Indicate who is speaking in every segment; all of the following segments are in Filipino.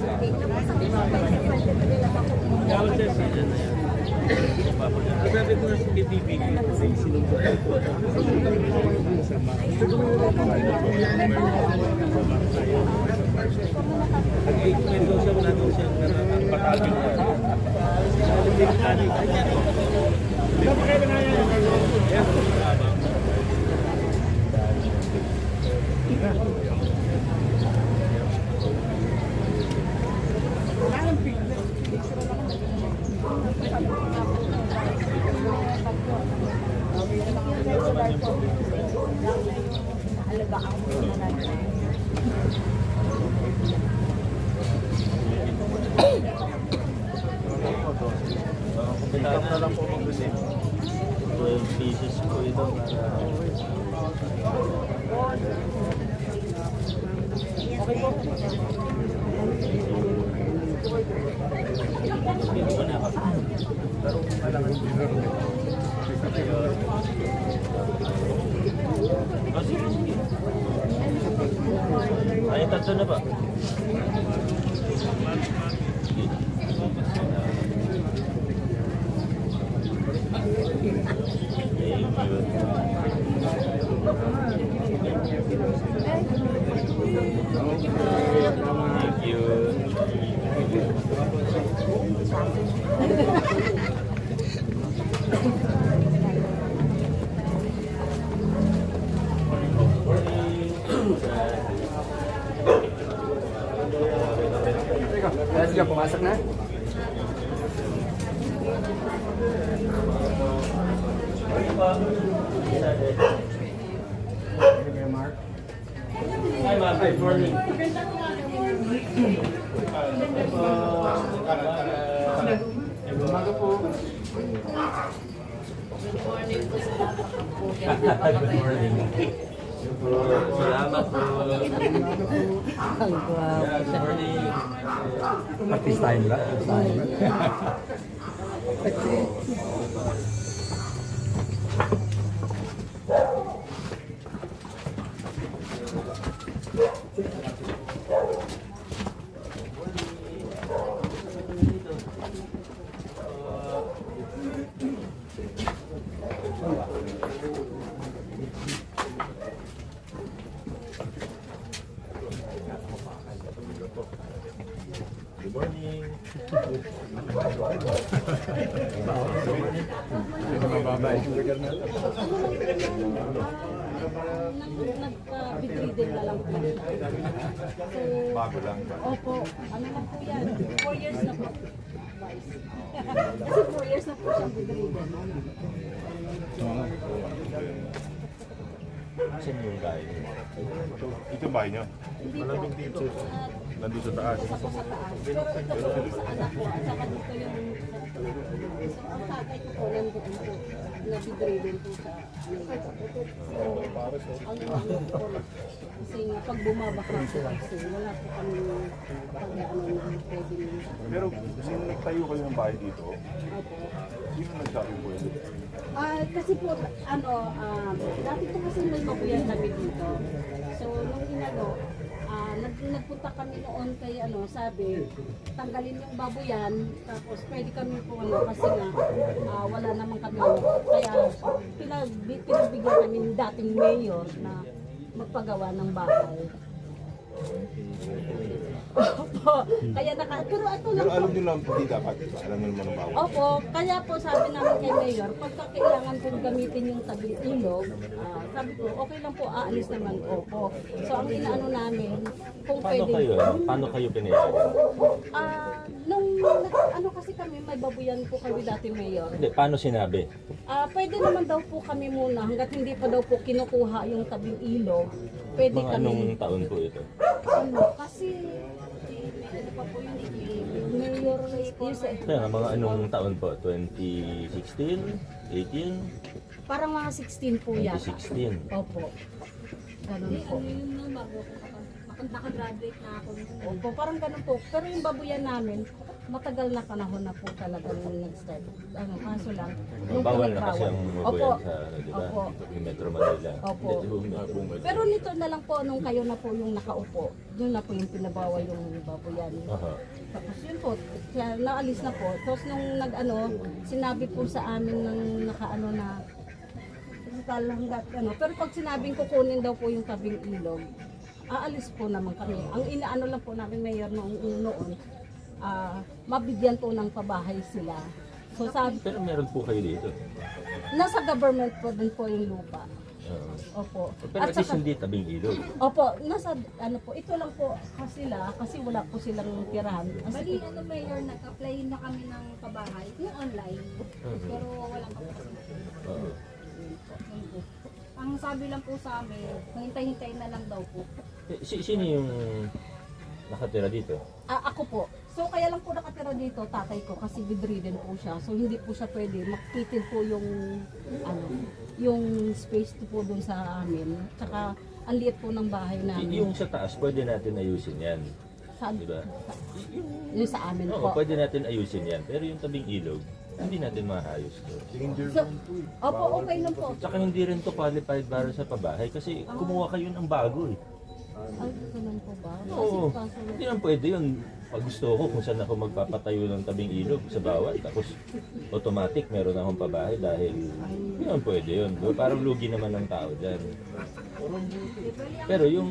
Speaker 1: Sabi ko na sa BTV, sinusunod ko. Nag-equipment daw siya, wala daw siya patagin.
Speaker 2: Pinakap na lang po mag-receive. 12 pieces po ito para... Okay po. Hindi ko na ako. Pero kailangan yung dinner. Sige, sige. Ay, tatlo na ba? Sige. Thank you.
Speaker 3: Sige, pumasok na.
Speaker 2: Hi, ma'am. Good morning.
Speaker 3: Umaga po.
Speaker 2: Good morning. Salamat po. Good morning.
Speaker 3: Artistahin ba?
Speaker 2: Good morning.
Speaker 4: Nagka-bedridden na lang po.
Speaker 1: Bago lang ba?
Speaker 4: Opo, ano lang po yan, 4 years na po. Kasi 4 years na po siyang bedridden.
Speaker 2: Saan yung bahay niyo?
Speaker 1: Ito yung bahay niyo? Malamig dito. Nandun sa taas.
Speaker 4: Isa po sa taas. Pero ito po, sa anak ko, at saka dito yung... So, ang tatay ko po, nandun po. Na-bedridden po sa... Kasi pag bumabaka po kasi, wala po kami pag-ano na pwede nyo.
Speaker 1: Pero sino nagtayo kayo ng bahay dito?
Speaker 4: Opo.
Speaker 1: Sino nagsabi po yun?
Speaker 4: Kasi po, dati po kasi may babuyan kami dito. So, nung inano, nagpunta kami noon kay sabi, tanggalin yung babuyan, tapos pwede kami po kasi nga, wala naman kami kaya pinagbigyan kami ng dating mayor na magpagawa ng bahay. Opo, kaya pero ito lang
Speaker 1: Pero
Speaker 4: po.
Speaker 1: alam nyo lang hindi dapat. Alam nyo naman ang bawal.
Speaker 4: Opo, kaya po sabi namin kay Mayor, pagka kailangan pong gamitin yung tabing ilog, sabi ko, okay lang po, aalis naman po. So ang inaano namin, kung pwede.
Speaker 2: Paano kayo pinayagan?
Speaker 4: Nung kasi kami, may babuyan po kami dati, Mayor.
Speaker 2: Hindi, paano sinabi?
Speaker 4: Pwede naman daw po kami muna, hanggat hindi pa daw po kinukuha yung tabing ilog, pwede
Speaker 2: Mga
Speaker 4: kami.
Speaker 2: anong taon po ito?
Speaker 4: Kasi, ano pa po yun, Mayor Reyes.
Speaker 2: Kaya mga anong taon po? 2016? 18?
Speaker 4: Parang mga 16 po yata.
Speaker 2: 2016.
Speaker 4: Opo. Ganun po.
Speaker 5: nakagraduate na ako.
Speaker 4: Opo, parang ganun po. Pero yung babuyan namin, matagal na panahon na po talagang nag-start. Ano, kaso lang. nung
Speaker 2: Bawal na
Speaker 4: pinagbawal.
Speaker 2: kasi ang
Speaker 4: Opo.
Speaker 2: mabuyan sa, ano, di ba?
Speaker 4: Opo.
Speaker 2: Yung Metro Manila.
Speaker 4: Opo.
Speaker 2: Bungad.
Speaker 4: Pero nito na lang po, nung kayo na po yung nakaupo, doon na po yung pinabawal yung babuyan.
Speaker 2: Aha.
Speaker 4: Tapos yun po, kaya naalis na po. Tapos nung nag-ano, sinabi po sa amin ng naka-ano na, total hanggat ano. Pero pag sinabing kukunin daw po yung tabing ilog, aalis po naman kami. Ang inaano lang po namin mayor noon, mabigyan po ng pabahay sila. So sabi,
Speaker 2: Pero meron po kayo dito.
Speaker 4: nasa government po din po yung lupa. Opo.
Speaker 2: Pero at least hindi tabing ilog.
Speaker 4: Opo, nasa ano po, ito lang po kasi wala po silang tirahan.
Speaker 5: Bali, Mayor, nag-apply na kami ng pabahay, yung online. Pero walang kapasitan.
Speaker 2: Oo.
Speaker 5: Ang sabi lang po sa amin, hintay-hintay na lang daw po.
Speaker 2: Sino yung nakatira dito?
Speaker 4: Ako po. So kaya lang po nakatira dito tatay ko kasi bedridden po siya. So hindi po siya pwede makitid po yung yung space po doon sa amin. Tsaka ang liit po ng bahay namin.
Speaker 2: Yung sa taas, pwede natin ayusin yan.
Speaker 4: Sa,
Speaker 2: Diba?
Speaker 4: yung sa amin
Speaker 2: Oo,
Speaker 4: po.
Speaker 2: pwede natin ayusin yan. Pero yung tabing ilog, hindi natin maayos to.
Speaker 1: Danger
Speaker 4: So,
Speaker 1: zone po eh.
Speaker 4: opo, okay lang po.
Speaker 2: Tsaka hindi rin to qualified para sa pabahay kasi kumuha kayo ng bago eh.
Speaker 4: Ay, ganun po ba?
Speaker 2: Oo,
Speaker 4: Kasi
Speaker 2: hindi naman pwede yun. Pag gusto ko kung saan ako magpapatayo ng tabing ilog sa bawat, tapos automatic meron akong pabahay dahil hindi naman pwede yun. Parang lugi naman ng tao dyan. Pero yung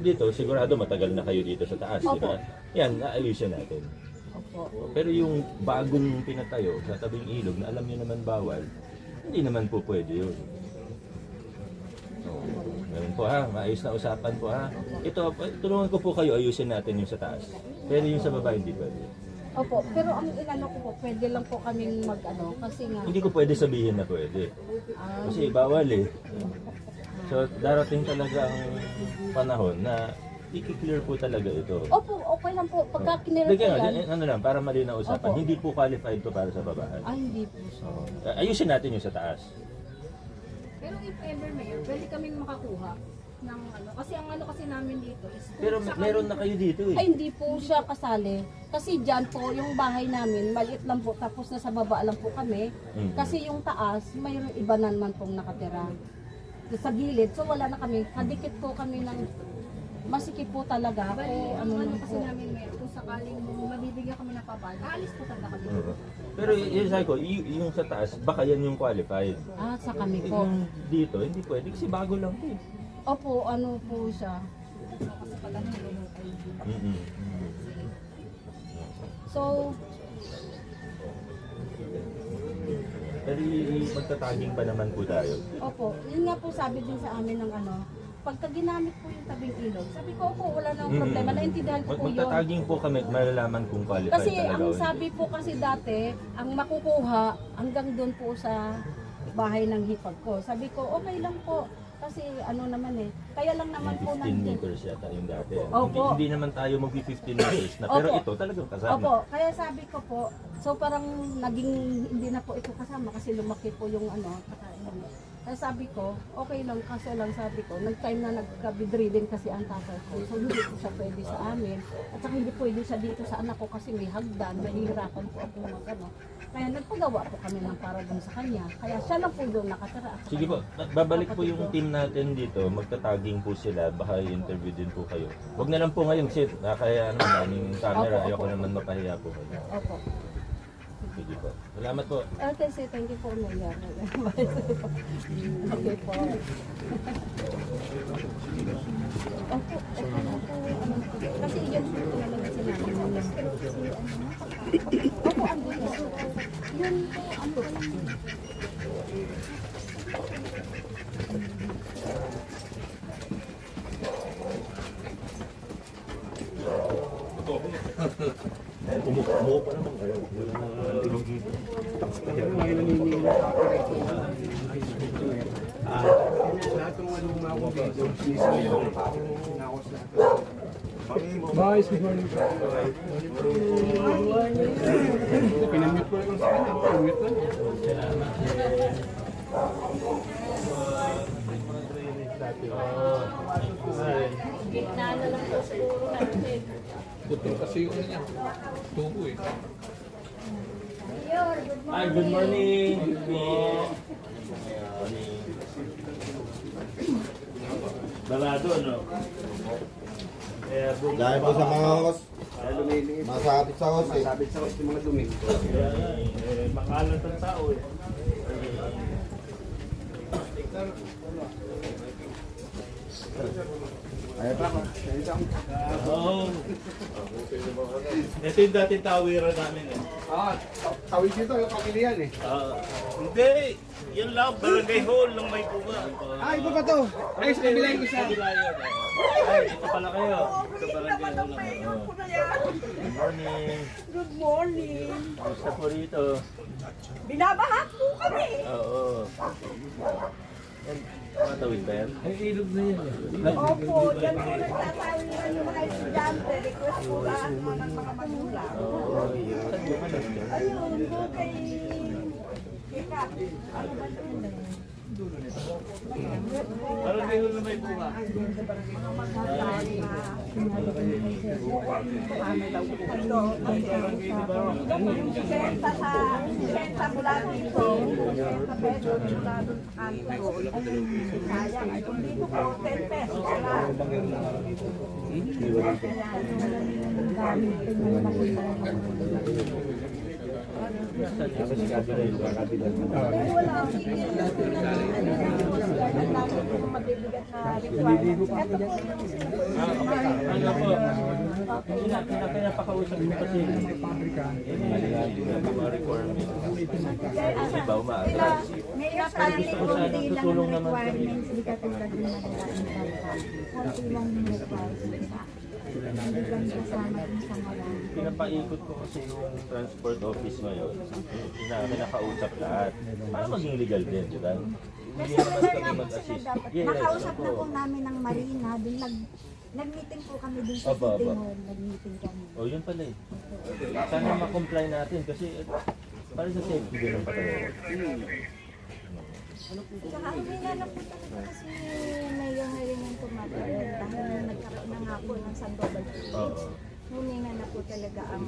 Speaker 2: dito, sigurado matagal na kayo dito sa taas, di ba? Yan, naayusin natin.
Speaker 4: Opo.
Speaker 2: Pero yung bagong pinatayo sa tabing ilog na alam niyo naman bawal, hindi naman po pwede yun. Ganun po ha, maayos na usapan po ha. Ito, tulungan ko po kayo ayusin natin yung sa taas. Pero yung sa baba hindi pwede.
Speaker 4: Opo, pero ang inano ko po, pwede lang po kaming kasi nga,
Speaker 2: Hindi ko pwede sabihin na pwede. Kasi bawal eh. So darating talaga ang panahon na i-clear po talaga ito.
Speaker 4: opo, okay lang po. Pagka kinira ko
Speaker 2: Lagyan
Speaker 4: yan,
Speaker 2: ano lang, para malinaw usapan,
Speaker 4: Opo.
Speaker 2: hindi po qualified to para sa babahan.
Speaker 4: hindi po siya.
Speaker 2: Ayusin natin yung sa taas.
Speaker 5: Pero if ever, Mayor, pwede kaming makakuha ng kasi ang kasi namin dito is
Speaker 2: Pero meron na kayo dito eh.
Speaker 4: Ay, hindi po siya kasali. Kasi dyan po, yung bahay namin, maliit lang po, tapos nasa baba lang po kami. Kasi yung taas, mayroong iba na naman pong nakatira. Sa gilid, so wala na kami. Kadikit po kami ng masikip po talaga.
Speaker 5: Bali,
Speaker 4: O,
Speaker 5: ang
Speaker 4: lang
Speaker 5: kasi
Speaker 4: po.
Speaker 5: namin, Mayor, kung sakaling mabibigyan kami ng pabahay, aalis po talaga kami.
Speaker 2: Pero yung sabi ko, yung sa taas, baka yan yung qualified.
Speaker 4: Sa kami po.
Speaker 2: Yung dito, hindi pwede kasi bago lang to eh.
Speaker 4: Opo, ano po siya.
Speaker 5: Kasi pag ano, lumukoy.
Speaker 4: So,
Speaker 2: Pero magtataging pa naman po tayo.
Speaker 4: opo, yun nga po sabi din sa amin ng pagka ginamit po yung tabing ilog, sabi ko po, wala nang problema, naintindihan ko po yun.
Speaker 2: Magtataging po kami at malalaman kung qualified
Speaker 4: Kasi
Speaker 2: talaga.
Speaker 4: ang
Speaker 2: o hindi.
Speaker 4: sabi po kasi dati, ang makukuha hanggang doon po sa bahay ng hipag ko. Sabi ko, okay lang po. Kasi ano naman kaya lang naman po
Speaker 2: 15
Speaker 4: nandun.
Speaker 2: meters yata yung dati.
Speaker 4: Opo.
Speaker 2: Hindi naman tayo mag-15 meters na. Pero
Speaker 4: Opo.
Speaker 2: ito talagang kasama.
Speaker 4: Opo, kaya sabi ko po, so parang naging hindi na po ito kasama kasi lumaki po yung Kaya sabi ko, okay lang, kaso lang sabi ko, nag-time na nagka-bedridden kasi ang tatay ko. So hindi po siya pwede sa amin. At saka hindi pwede siya dito sa anak ko kasi may hagdan, mahihirapan po ako Kaya nagpagawa po kami ng para dun sa kanya. Kaya siya lang po doon nakatira. At
Speaker 2: Sige po, babalik po yung team natin dito. Magtataging po sila. Baka i-interview din po kayo. Huwag na lang po ngayon kasi kaya daming camera.
Speaker 4: Opo,
Speaker 2: Ayoko
Speaker 4: opo.
Speaker 2: naman mapahiya po kayo.
Speaker 4: Opo.
Speaker 2: Sige po. Salamat po.
Speaker 4: Okay, so thank you for Mayor. Okay po. Opo, okay na po. Kasi yun po talaga sinabi namin. Opo, ando po. Yun po, ando po.
Speaker 2: Umupo pa naman kayo.
Speaker 3: Lahat ng mga lumako dito, sinisili pa ako nakos lahat. Boys, good morning. Pinamute ko lang sa kanya. Pinamute lang.
Speaker 4: Gitna na lang po siguro natin.
Speaker 3: Putol kasi yung ano niya. Tubo eh.
Speaker 2: Hi, good morning. Good morning. Barado, no?
Speaker 6: Dahil po sa mga hos, masabit sa hos eh.
Speaker 2: Makalat ang tao eh. Oo. Ito yung dating tawiran namin eh.
Speaker 3: Tawid dito, yung pamilyan eh.
Speaker 1: Hindi! Yan lang, barangay hall ng may bunga.
Speaker 3: Iba pa to. Ay, sa kabila yung isa.
Speaker 2: Kabila yun. Ay, ito pala kayo. Ito barangay hall lang. Good morning.
Speaker 7: Good morning.
Speaker 2: Gusto po rito.
Speaker 7: Binabahat po kami.
Speaker 2: Oo. Yan, matawid ba yan?
Speaker 3: Ay, ilog na yan eh.
Speaker 7: Opo, dyan po nagtatawiran yung mga estudyante. Request po lahat mo ng mga magulang.
Speaker 2: Oo. Saan yung ano?
Speaker 7: Ayun, po kay Kat.
Speaker 2: Barangay hall na may bunga.
Speaker 7: Senta mula dito. Senta pesos mula doon kanto. Sayang, kung dito po 10 pesos lang.
Speaker 2: Tapos si kabila yung kabila. Ano po? Pinapakausap mo kasi. Mga requirement. Kasi ba umaatras?
Speaker 8: May akali
Speaker 2: Gusto ko sana
Speaker 8: konti lang
Speaker 2: tutulong
Speaker 8: ang
Speaker 2: naman kami.
Speaker 8: requirements, di katulad ng nagdaang bansa. Konti lang yung requirements. Hindi lang kasama dun sa marami.
Speaker 2: Pinapaikot ko kasi yung transport office ngayon. Pinakausap lahat. Para maging legal din, di ba? Hindi naman
Speaker 8: Seminar
Speaker 2: kami
Speaker 8: nga po sila
Speaker 2: mag-assist.
Speaker 8: dapat.
Speaker 2: Yes,
Speaker 8: Nakausap na
Speaker 2: opo.
Speaker 8: po namin ng Marina. Dun nag-meeting po kami dun sa
Speaker 2: Aba,
Speaker 8: City
Speaker 2: aba.
Speaker 8: Hall. Nag-meeting kami.
Speaker 2: O yun pala eh. Sana ma-comply natin kasi para sa safety din ng patayo.
Speaker 8: Saka humina na po talaga kasi mayor ngayon yung tumatawid dahil nagkaroon na nga po ng Sandoval Village.
Speaker 2: Oo.
Speaker 8: Humina na po talaga ang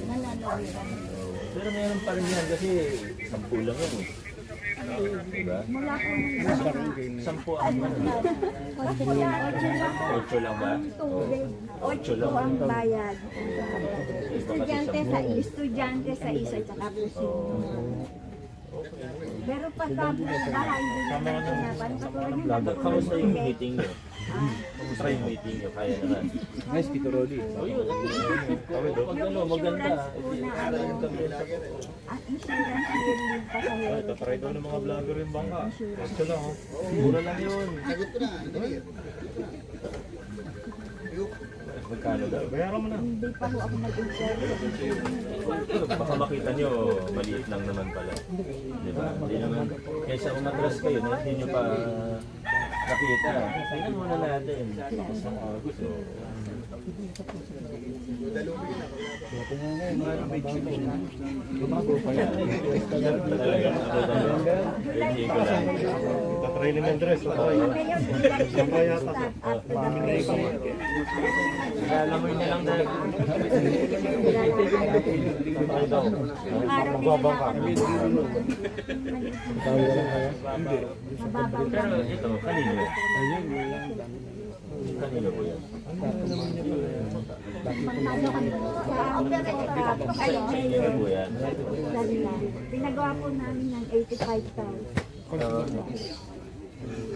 Speaker 8: nananawiran.
Speaker 2: Pero meron pa rin yan kasi 10 lang yan eh. Diba?
Speaker 8: Mula po nung
Speaker 2: 10 ang ano. 8 lang ba?
Speaker 8: tubig. 8 po ang bayad. Estudyante sa isa, tsaka po sino. Pero pagka bahay, hindi naman pinapan. Katulad yung
Speaker 2: Kamusta yung meeting nyo? Kamusta yung meeting nyo? Kaya naman.
Speaker 3: Nice, Tito Rolly.
Speaker 2: O yun. Pag ano, maganda. Aralan kami na.
Speaker 8: ang insurance yearly pasahero.
Speaker 1: Tatry daw ng mga vlogger yung bangka. Ito lang oh.
Speaker 2: Mura lang yun. Magkano daw?
Speaker 1: Bayaran mo na.
Speaker 8: Hindi pa ho ako nag-insurance.
Speaker 2: Pero baka makita nyo, maliit lang naman pala. Di ba? Hindi naman, kaysa umatras kayo, na hindi nyo pa nakita. Tingnan muna natin. So, talaga, hindi ko lang.
Speaker 1: Tatry ni Mendres. Tatry.
Speaker 8: Ngayon, election start after the president.
Speaker 2: Lalamoy na lang dahil. Tatry daw.
Speaker 8: Yung araw nila na kami. Mababa
Speaker 2: Pero ito, kanino? Kanino po yan? Kanino po yan?
Speaker 8: Pinagawa po namin ng 85,000.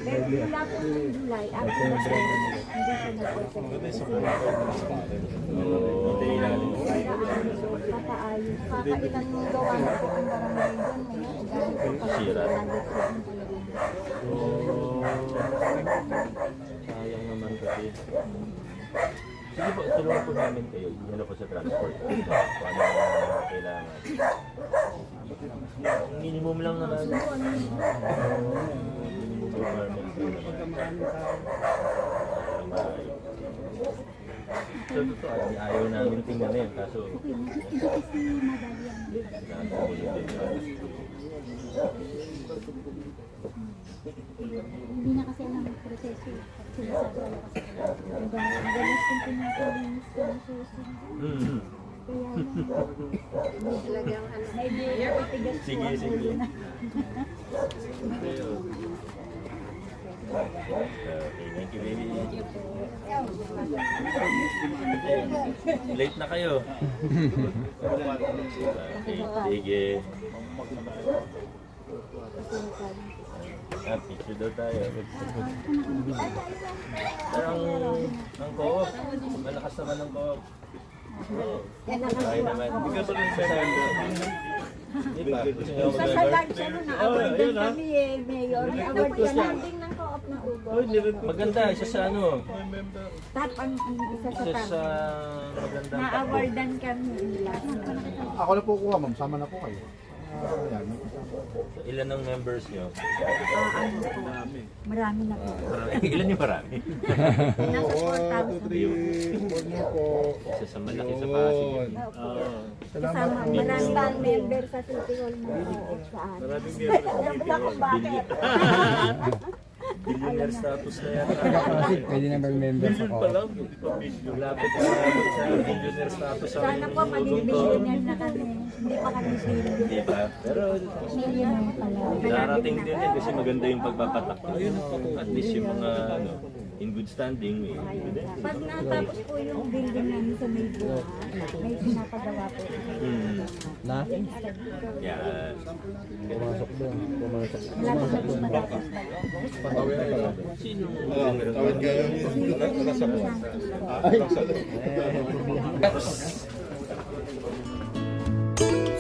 Speaker 8: Pero mula po ng July, after the president, hindi siya nag-open.
Speaker 4: Kakailan gawa na po ang barangay doon ngayon. Dahil po pala
Speaker 2: Sira.
Speaker 4: nandito
Speaker 2: Sayang naman kasi. Sige po, tulungan po namin kayo. Yan po sa transport. Kung ano ang kailangan. Minimum lang naman. Minimum requirements lang naman. So, totoo, ayaw namin tingnan yun. Kaso,
Speaker 8: Hindi na kasi alam ang proseso. Sinasabi ko kasi. Madalas kong pinapalinis ko ng susi. Kaya
Speaker 4: Talagang ano.
Speaker 8: medyo matigas po
Speaker 2: Sige,
Speaker 8: ang
Speaker 2: sige.
Speaker 8: ulo na.
Speaker 2: Okay, thank you, baby. Late na kayo. Okay, sige. Picture daw tayo. Pero ang co-op, malakas naman ang co-op. Ay naman. Bigyan ko rin sa sando. Di ba? Gusto niyo ako
Speaker 8: Sa
Speaker 2: mag-award?
Speaker 8: lunch, ano, na-award din kami eh, Mayor. Na-award ka na.
Speaker 5: Landing ng co-op ng Ugo.
Speaker 2: Maganda, isa sa ano,
Speaker 8: Top ang isa sa
Speaker 2: isa
Speaker 8: top.
Speaker 2: sa magandang takbo.
Speaker 8: Na-awardan kami.
Speaker 6: Ako na po kuha, ma'am. Sama na po kayo. Yan.
Speaker 2: Ilan ang members niyo?
Speaker 8: Ano po. Marami na po.
Speaker 2: Ilan yung marami?
Speaker 8: Nasa 4,000.
Speaker 6: 4 po.
Speaker 2: Isa sa malaki sa Pasig. yun.
Speaker 8: Kasama, marami pang member sa City Hall na sa amin.
Speaker 2: Billion. Billionaire status na yan.
Speaker 3: Pwede na mag-member sa
Speaker 2: Billion pa lang. Hindi pa billion. Lapit na lapit sa billionaire status. sa
Speaker 8: Sana po maging millionaire na kami. Hindi pa kami billion.
Speaker 2: Di ba? Pero
Speaker 8: Millionaire pala.
Speaker 2: darating din yan kasi maganda yung pagpapatakbo. At least yung mga ano, in good standing.
Speaker 8: Pag natapos po yung building namin sa Maybuha, may pinapagawa po.
Speaker 3: Na?
Speaker 2: Yan.
Speaker 3: Pumasok doon. Pumasok.
Speaker 8: Malapit na po matapos ba yun?
Speaker 2: Sino?
Speaker 6: Tawad kayo. Wala sa buwan.
Speaker 8: Santos po.
Speaker 6: Ay,